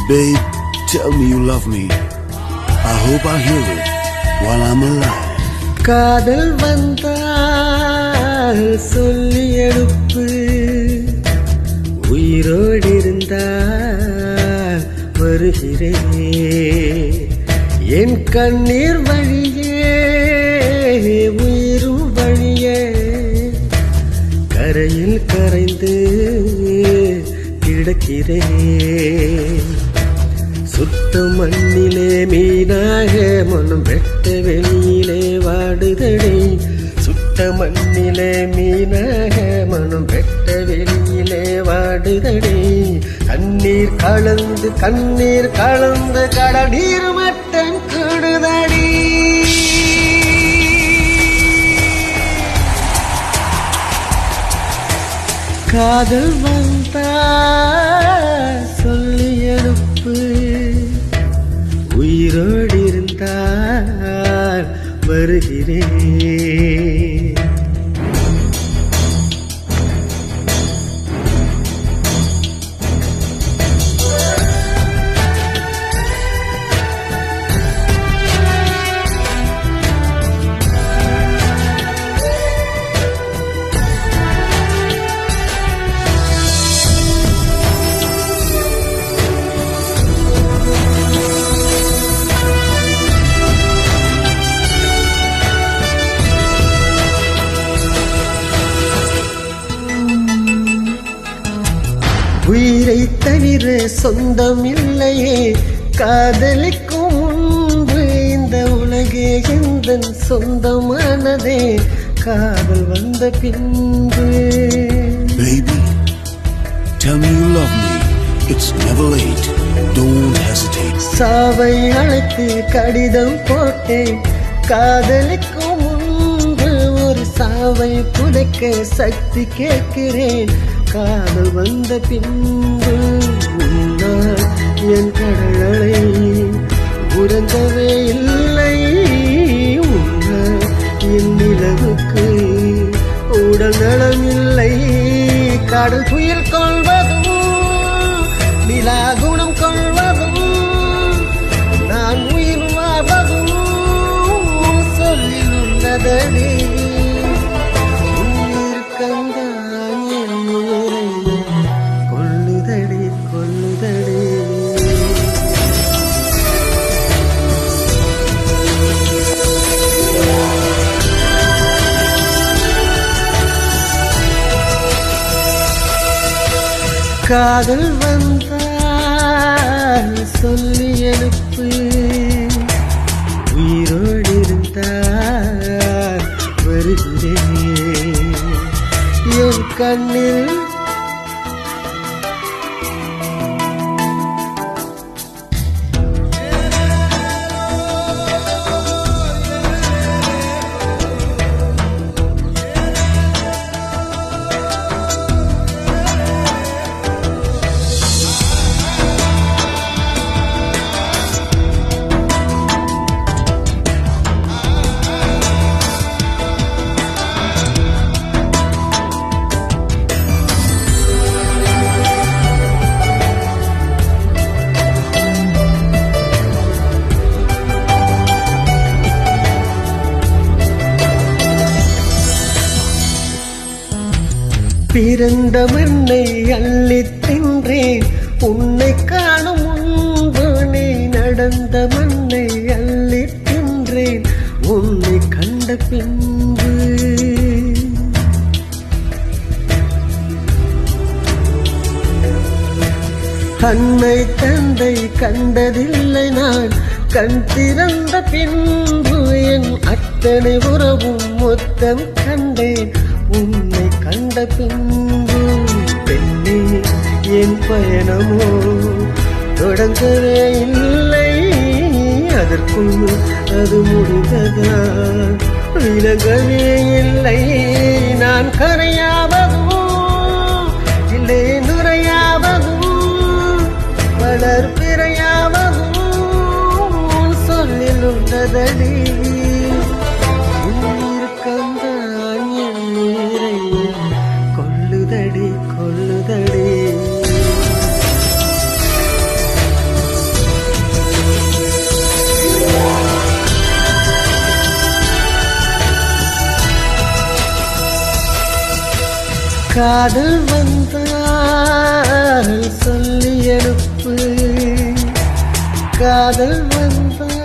babe, tell me you love me. I hope I hear it while I'm alive. காதல் வந்தால் சொல்லி எடுப்பு, உயிரோடு இருந்தால் வருகிறேன். என் கண்ணீர் வழியே உயிரும் வழியே கரையில் கரைந்து கிடக்கிறேன். சுத்த மண்ணிலே மீனாக மனம் வெட்ட வெளியிலே வாடுதடி. சுத்த மண்ணிலே மீனாக மனம் வெட்ட வெளியிலே வாடுதடி. கண்ணீர் கலந்து கடல் நீர் மட்டம் கூடுதடி. காதல் வந்தா சொல்லி எழுப்பு, உயிரோடு இருந்தால் வருகிறேன். உயிரை தவிர சொந்தம் இல்லையே, காதலிக்கும் முன்பு இந்த உலகே எந்தன் சொந்தமானதே, காதல் வந்த பின்பு. Baby, tell me you love me. It's never late. Don't hesitate. சாவை அழைத்து கடிதம் போட்டேன், காதலிக்கும் முன்பு ஒரு சாவை புதைக்க சக்தி கேட்கிறேன். காதல் வந்த பின்பு உன்னால் என் கடலை உறங்கவே இல்லை. உன்னால் என் நிலவுக்கு உடல் நலம் இல்லை. கடல் புயல் கொள்வதும் நிலா குணம் கொள்வதும் நான் உயிர் வாழ்வதும் சொல்லில் உள்ளதடி. காதல் வந்தால் சொல்லி எழுப்பு, உயிரோடு இருந்தால் வருகிறேன். என் கண்ணில் பிறந்த மண்ணை அள்ளி தின்றேன், உன்னை காணும் முன்பு நீ நடந்த மண்ணை அள்ளி தின்றேன், உன்னை கண்ட பின்பு. அன்னை தந்தை கண்டதில்லை நான், கண் திறந்த பின்பு என் அத்தனை உறவும் மொத்தம் கண்டேன், உன்னை கண்ட பின்பு. பெண்ணே என் பயணமோ தொடங்கவே இல்லை, அதற்குள் அது முடிந்ததா விலகவே இல்லை. நான் கரையாவதும் இல்லை நுரையாவதும் வளர்பிறையாவதும் சொல்லில் உள்ளதடி. கொல்லுதடி காதல் வந்தால் சொல்லி எழுப்பு காதல் வந்தால்